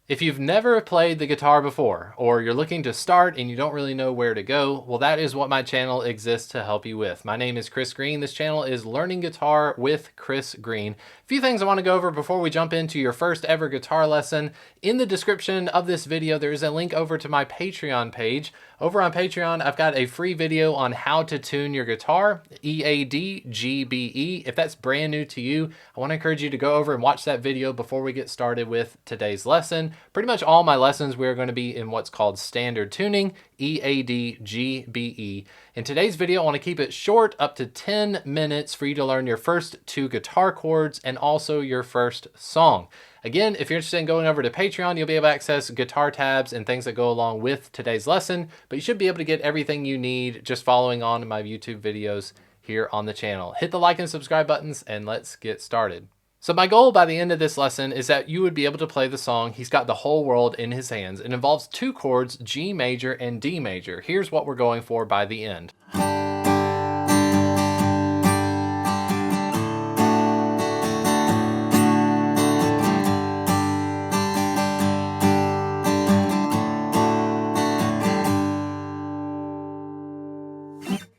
If you've never played the guitar before, or you're looking to start and you don't really know where to go, well, that is what my channel exists to help you with. My name is Chris Green. This channel is Learning Guitar with Chris Green. A few things I want to go over before we jump into your first ever guitar lesson. In the description of this video, there is a link over to my Patreon page. Over on Patreon, I've got a free video on how to tune your guitar, E-A-D-G-B-E. If that's brand new to you, I want to encourage you to go over and watch that video before we get started with today's lesson. Pretty much all my lessons, we're going to be in what's called standard tuning, E-A-D-G-B-E. In today's video, I want to keep it short, up to 10 minutes for you to learn your first 2 guitar chords and also your first song. Again, if you're interested in going over to Patreon, you'll be able to access guitar tabs and things that go along with today's lesson, but you should be able to get everything you need just following on my YouTube videos here on the channel. Hit the like and subscribe buttons and let's get started. So my goal by the end of this lesson is that you would be able to play the song He's Got the Whole World in His Hands. It involves 2 chords, G major and D major. Here's what we're going for by the end.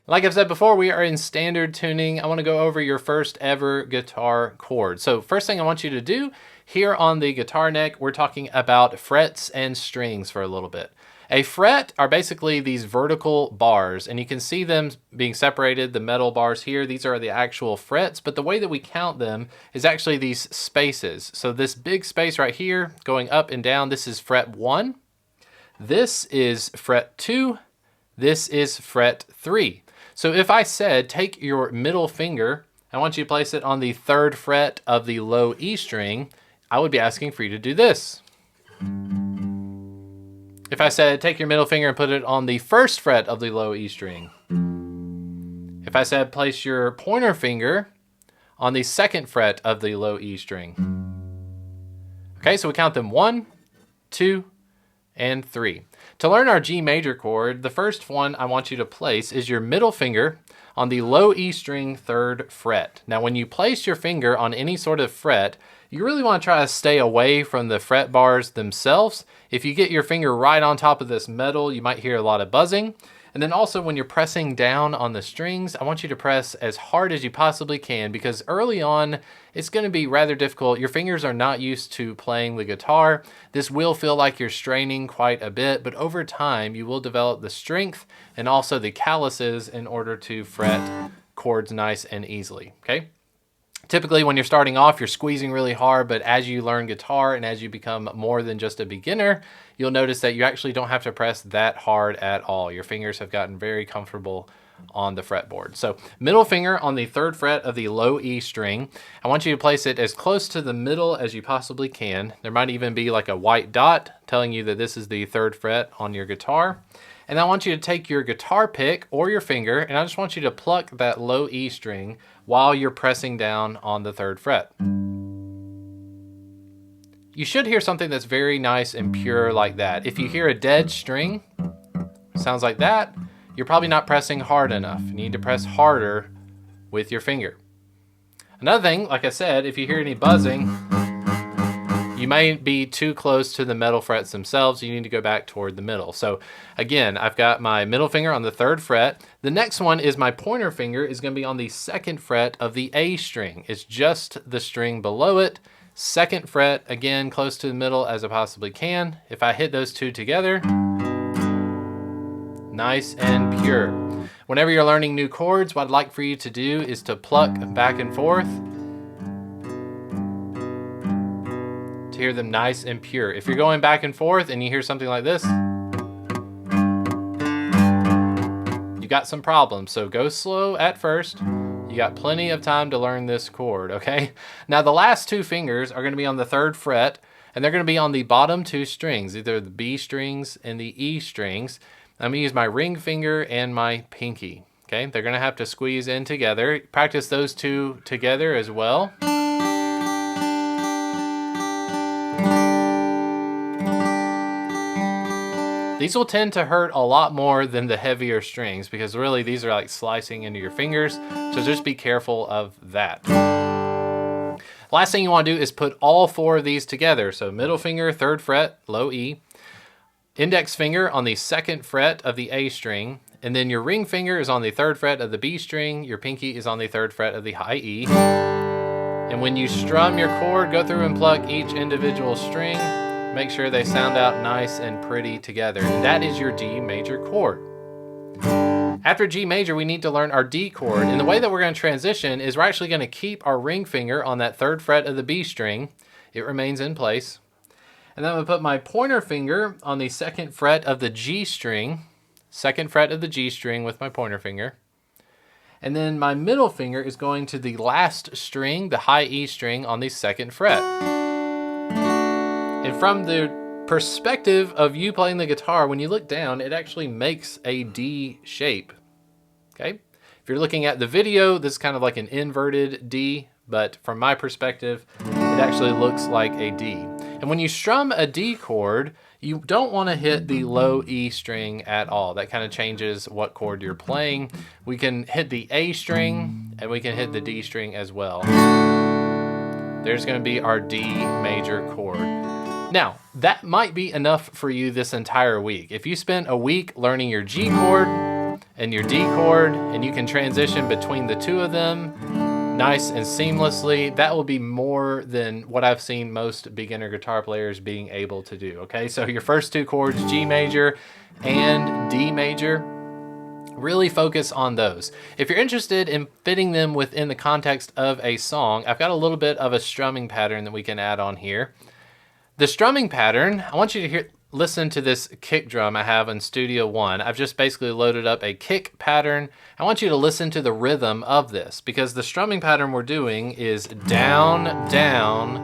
Like I've said before, we are in standard tuning. I want to go over your first ever guitar chord. So first thing I want you to do here on the guitar neck, we're talking about frets and strings for a little bit. A fret are basically these vertical bars, and you can see them being separated, the metal bars here. These are the actual frets, but the way that we count them is actually these spaces. So this big space right here going up and down, this is fret 1. This is fret 2. This is fret 3. So if I said, take your middle finger, I want you to place it on the 3rd fret of the low E string, I would be asking for you to do this. If I said, take your middle finger and put it on the 1st fret of the low E string. If I said, place your pointer finger on the 2nd fret of the low E string. Okay, so we count them 1, 2, and 3. To learn our G major chord, the first one I want you to place is your middle finger on the low E string 3rd fret. Now when you place your finger on any sort of fret, you really want to try to stay away from the fret bars themselves. If you get your finger right on top of this metal, you might hear a lot of buzzing. And then also when you're pressing down on the strings, I want you to press as hard as you possibly can, because early on, it's going to be rather difficult. Your fingers are not used to playing the guitar. This will feel like you're straining quite a bit, but over time, you will develop the strength and also the calluses in order to fret chords nice and easily, okay? Typically, when you're starting off, you're squeezing really hard, but as you learn guitar and as you become more than just a beginner, you'll notice that you actually don't have to press that hard at all. Your fingers have gotten very comfortable on the fretboard. So middle finger on the 3rd fret of the low E string. I want you to place it as close to the middle as you possibly can. There might even be like a white dot telling you that this is the 3rd fret on your guitar. And I want you to take your guitar pick or your finger, and I just want you to pluck that low E string while you're pressing down on the 3rd fret. You should hear something that's very nice and pure like that. If you hear a dead string, sounds like that, you're probably not pressing hard enough. You need to press harder with your finger. Another thing, like I said, if you hear any buzzing, you may be too close to the metal frets themselves. You need to go back toward the middle. So again, I've got my middle finger on the 3rd fret. The next one is my pointer finger is going to be on the 2nd fret of the A string. It's just the string below it. 2nd fret, again, close to the middle as I possibly can. If I hit those 2 together, nice and pure. Whenever you're learning new chords, what I'd like for you to do is to pluck back and forth to hear them nice and pure. If you're going back and forth and you hear something like this, you got some problems. So go slow at first. You got plenty of time to learn this chord, okay? Now the last 2 fingers are going to be on the 3rd fret, and they're going to be on the bottom 2 strings, either the B strings and the E strings. I'm going to use my ring finger and my pinky, okay? They're going to have to squeeze in together. Practice those 2 together as well. These will tend to hurt a lot more than the heavier strings because really these are like slicing into your fingers. So just be careful of that. Last thing you want to do is put all 4 of these together. So middle finger, 3rd fret, low E, index finger on the 2nd fret of the A string, and then your ring finger is on the 3rd fret of the B string, your pinky is on the 3rd fret of the high E. And when you strum your chord, go through and pluck each individual string. Make sure they sound out nice and pretty together. And that is your D major chord. After G major, we need to learn our D chord. And the way that we're going to transition is we're actually going to keep our ring finger on that 3rd fret of the B string. It remains in place. And then I'm going to put my pointer finger on the 2nd fret of the G string, 2nd fret of the G string with my pointer finger. And then my middle finger is going to the last string, the high E string on the 2nd fret. And from the perspective of you playing the guitar, when you look down, it actually makes a D shape. Okay? If you're looking at the video, this is kind of like an inverted D, but from my perspective, it actually looks like a D. And when you strum a D chord, you don't want to hit the low E string at all. That kind of changes what chord you're playing. We can hit the A string and we can hit the D string as well. There's going to be our D major chord. Now, that might be enough for you this entire week. If you spent a week learning your G chord and your D chord, and you can transition between the 2 of them nice and seamlessly, that will be more than what I've seen most beginner guitar players being able to do, okay? So your first 2 chords, G major and D major, really focus on those. If you're interested in fitting them within the context of a song, I've got a little bit of a strumming pattern that we can add on here. The strumming pattern, I want you to listen to this kick drum I have in Studio One. I've just basically loaded up a kick pattern. I want you to listen to the rhythm of this, because the strumming pattern we're doing is down, down,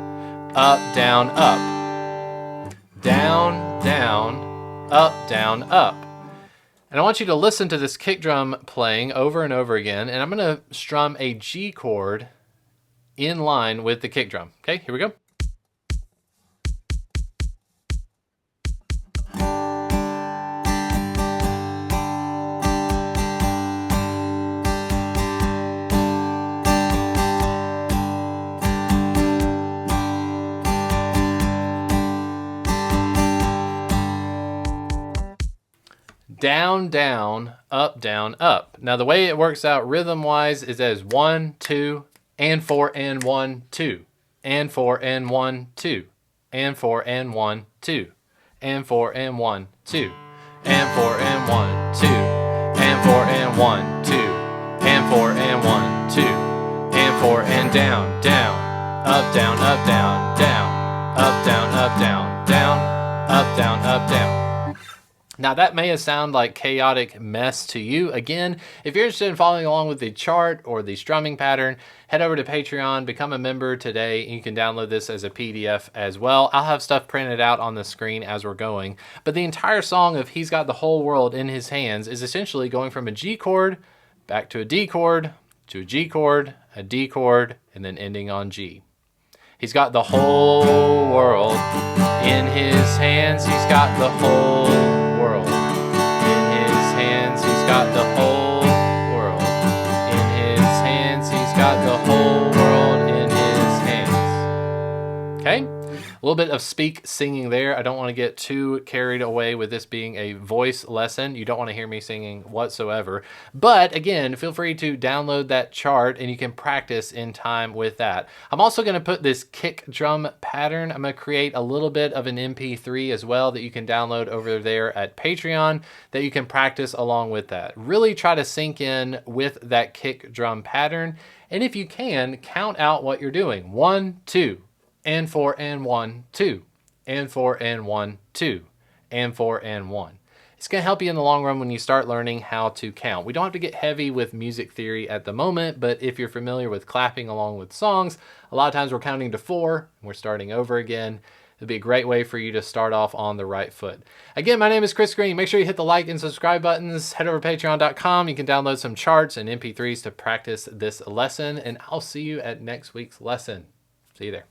up, down, up. Down, down, up, down, up. And I want you to listen to this kick drum playing over and over again, and I'm going to strum a G chord in line with the kick drum. Okay, here we go. Down, down, up, down, up. Now the way it works out rhythm-wise is as 1, 2, and 4, and 1, 2, and 4, and 1, 2, and 4, and 1, 2, and 4, and 1, 2, and 4, and 1, 2, and 4, and 1, 2, and 4, and 1, 2, and 4, and down, down, up, down, up, down, down, up, down, up, down, down, up, down, up, down. Now that may have sounded like chaotic mess to you. Again, if you're interested in following along with the chart or the strumming pattern, head over to Patreon, become a member today, and you can download this as a PDF as well. I'll have stuff printed out on the screen as we're going. But the entire song of He's Got the Whole World in His Hands is essentially going from a G chord, back to a D chord, to a G chord, a D chord, and then ending on G. He's got the whole world in his hands. He's got the whole world in his hands. He's got the whole world in his hands. He's got the whole world in his hands. Okay? A little bit of speak singing there. I don't want to get too carried away with this being a voice lesson. You don't want to hear me singing whatsoever. But again, feel free to download that chart and you can practice in time with that. I'm also going to put this kick drum pattern. I'm going to create a little bit of an MP3 as well that you can download over there at Patreon that you can practice along with that. Really try to sink in with that kick drum pattern. And if you can, count out what you're doing. 1, 2. And 4, and 1, 2, and 4, and 1, 2, and 4, and 1. It's going to help you in the long run when you start learning how to count. We don't have to get heavy with music theory at the moment, but if you're familiar with clapping along with songs, a lot of times we're counting to 4, and we're starting over again. It'll be a great way for you to start off on the right foot. Again, my name is Chris Green. Make sure you hit the like and subscribe buttons. Head over to patreon.com. You can download some charts and MP3s to practice this lesson, and I'll see you at next week's lesson. See you there.